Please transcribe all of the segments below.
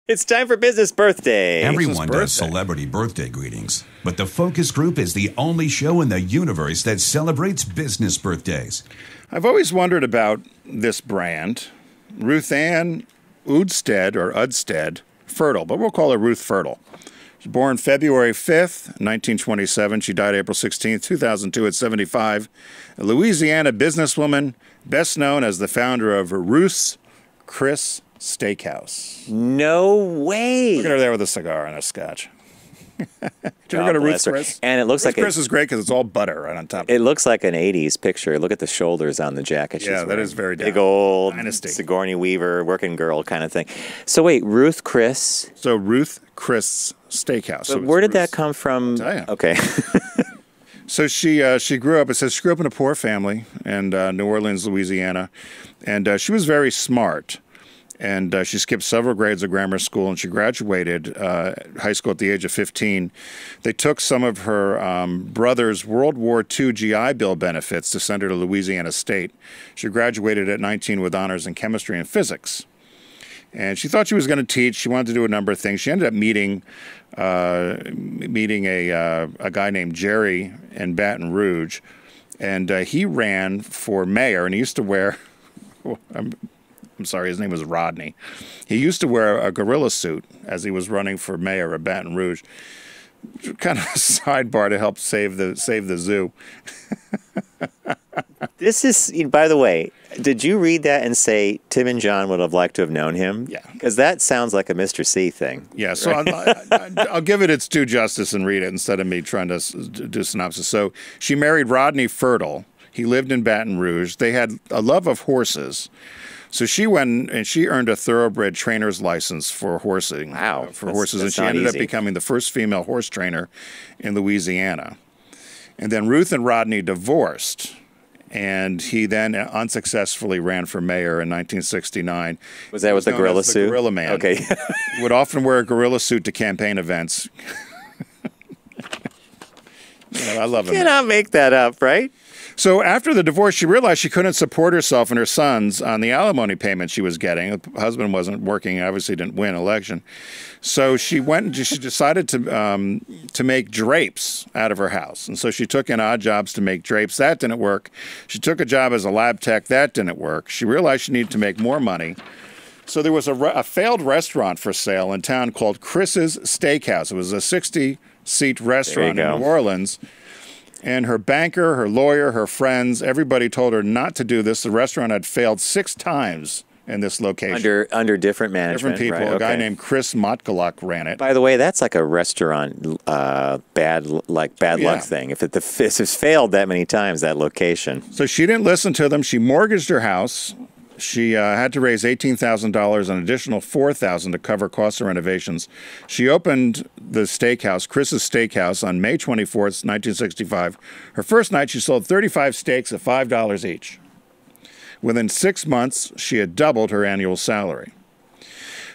It's time for business birthday. Everyone does celebrity birthday greetings, but the Focus Group is the only show in the universe that celebrates business birthdays. I've always wondered about this brand, Ruth Ann Fertel, but we'll call her Ruth Fertel. She was born February 5th, 1927. She died April 16th, 2002 at 75. A Louisiana businesswoman, best known as the founder of Ruths Steakhouse. No way. Look at her there with a cigar and a scotch. Did you ever go to Ruth's Chris? And it looks like Chris is great because it's all butter right on top. It looks like an 80s picture. Look at the shoulders on the jacket. Yeah, that is very big old Dynasty. Sigourney Weaver, working girl kind of thing. So wait, Ruth Chris. So Ruth Chris Steakhouse. So where did that come from? I'll tell you. Okay. So she grew up. It says she grew up in a poor family in New Orleans, Louisiana, and she was very smart. And she skipped several grades of grammar school, and she graduated high school at the age of 15. They took some of her brother's World War II GI Bill benefits to send her to Louisiana State. She graduated at 19 with honors in chemistry and physics. And she thought she was going to teach. She wanted to do a number of things. She ended up meeting a guy named Jerry in Baton Rouge, and he ran for mayor, and he used to wear... I'm sorry, his name was Rodney. He used to wear a gorilla suit as he was running for mayor of Baton Rouge. Kind of a sidebar to help save the zoo. This is, by the way, did you read that and say Tim and John would have liked to have known him? Yeah. Because that sounds like a Mr. C thing. Yeah, so right? I'll give it its due justice and read it instead of me trying to do synopsis. So she married Rodney Fertel. He lived in Baton Rouge. They had a love of horses. So she went and she earned a thoroughbred trainer's license for horsing. Wow. For horses. And she ended up becoming the first female horse trainer in Louisiana. And then Ruth and Rodney divorced. And he then unsuccessfully ran for mayor in 1969. Was that with the gorilla suit? The gorilla man. Okay. He would often wear a gorilla suit to campaign events. I love him. You cannot make that up, right? So after the divorce, she realized she couldn't support herself and her sons on the alimony payment she was getting. The husband wasn't working, obviously didn't win election. So she went and she decided to make drapes out of her house. And so she took in odd jobs to make drapes. That didn't work. She took a job as a lab tech. That didn't work. She realized she needed to make more money. So there was a failed restaurant for sale in town called Chris's Steakhouse. It was a 60-seat restaurant in New Orleans. And her banker, her lawyer, her friends, everybody told her not to do this. The restaurant had failed 6 times in this location. Under different management. Different people. Right, A guy named Chris Motkaluk ran it. By the way, that's like a restaurant bad luck thing. If it's failed that many times, that location. So she didn't listen to them. She mortgaged her house. She had to raise $18,000, an additional $4,000 to cover costs of renovations. She opened the steakhouse, Chris's Steakhouse, on May 24th, 1965. Her first night, she sold 35 steaks at $5 each. Within 6 months, she had doubled her annual salary.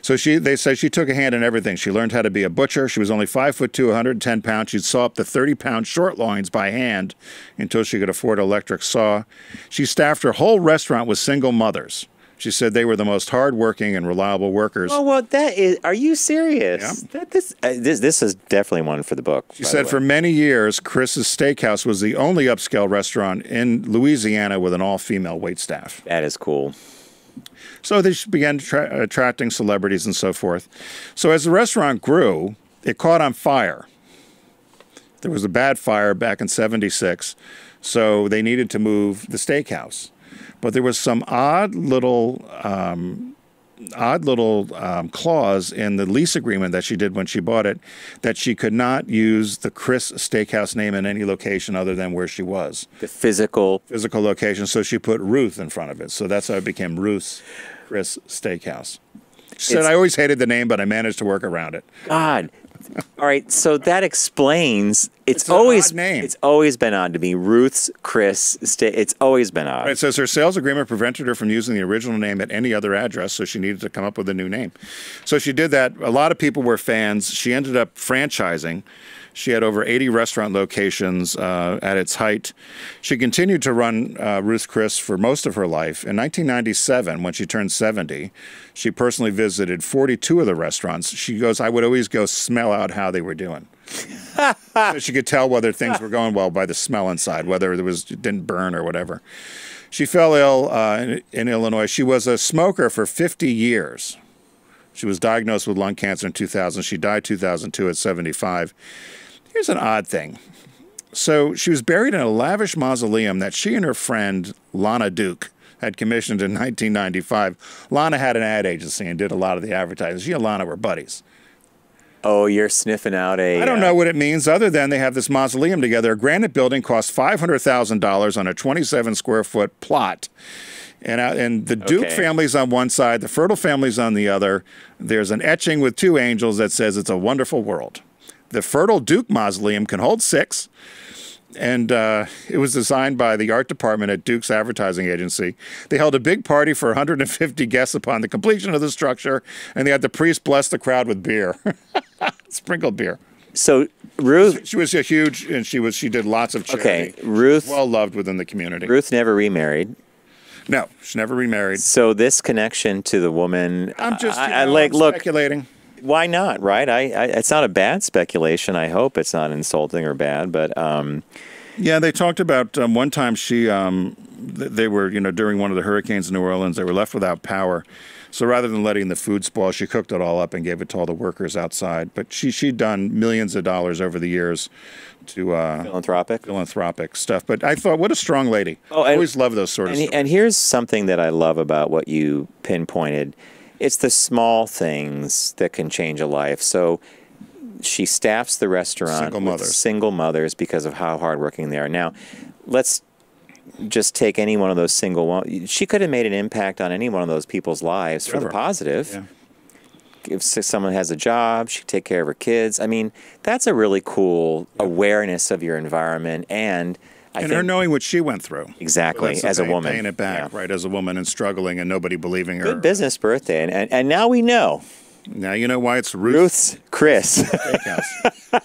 So they say she took a hand in everything. She learned how to be a butcher. She was only 5'2", 110 pounds. She'd saw up to 30-pound short loins by hand until she could afford an electric saw. She staffed her whole restaurant with single mothers. She said they were the most hardworking and reliable workers. Oh, well, that is. Are you serious? Yeah. This is definitely one for the book. She said for many years, Chris's Steakhouse was the only upscale restaurant in Louisiana with an all-female waitstaff. That is cool. So they began attracting celebrities and so forth. So as the restaurant grew, it caught on fire. There was a bad fire back in '76, so they needed to move the steakhouse. But there was some odd little clause in the lease agreement that she did when she bought it that she could not use the Chris Steakhouse name in any location other than where she was. The physical location. So she put Ruth in front of it. So that's how it became Ruth's Chris Steakhouse. She said, I always hated the name, but I managed to work around it. God. All right, so that explains It's an always odd name. It's always been odd to me. Ruth's Chris. It's always been odd. It says her sales agreement prevented her from using the original name at any other address, so she needed to come up with a new name. So she did that. A lot of people were fans. She ended up franchising. She had over 80 restaurant locations at its height. She continued to run Ruth's Chris for most of her life. In 1997, when she turned 70, she personally visited 42 of the restaurants. She goes, I would always go smell out how they were doing. So she could tell whether things were going well by the smell inside, whether it didn't burn or whatever. She fell ill in Illinois. She was a smoker for 50 years. She was diagnosed with lung cancer in 2000. She died 2002 at 75. Here's an odd thing. So she was buried in a lavish mausoleum that she and her friend, Lana Duke, had commissioned in 1995. Lana had an ad agency and did a lot of the advertising. She and Lana were buddies. Oh, you're sniffing out a... I don't know what it means other than they have this mausoleum together. A granite building cost $500,000 on a 27-square-foot plot. And the Duke family's on one side, the Fertel family's on the other. There's an etching with two angels that says it's a wonderful world. The Fertel Duke Mausoleum can hold 6. And it was designed by the art department at Duke's advertising agency. They held a big party for 150 guests upon the completion of the structure, and they had the priest bless the crowd with beer, sprinkled beer. So Ruth, she was a huge, and she did lots of charity. Okay, Ruth, well loved within the community. Ruth never remarried. No, she never remarried. So this connection to the woman, I'm just I'm speculating. Why not, right? It's not a bad speculation. I hope it's not insulting or bad, but yeah, they talked about one time they were, during one of the hurricanes in New Orleans, they were left without power. So rather than letting the food spoil, she cooked it all up and gave it to all the workers outside. But she'd done millions of dollars over the years to philanthropic stuff. But I thought, what a strong lady. I always love those sort of stories. And here's something that I love about what you pinpointed. It's the small things that can change a life. So she staffs the restaurant with single mothers because of how hardworking they are. Now, let's just take any one of those single ones. She could have made an impact on any one of those people's lives for the positive. Yeah. If someone has a job, she could take care of her kids. I mean, that's a really cool awareness of your environment and her knowing what she went through. Exactly, as a woman. Paying it back, right, as a woman and struggling and nobody believing her. Good business birthday. And now we know. Now you know why it's Ruth's Chris. Steakhouse.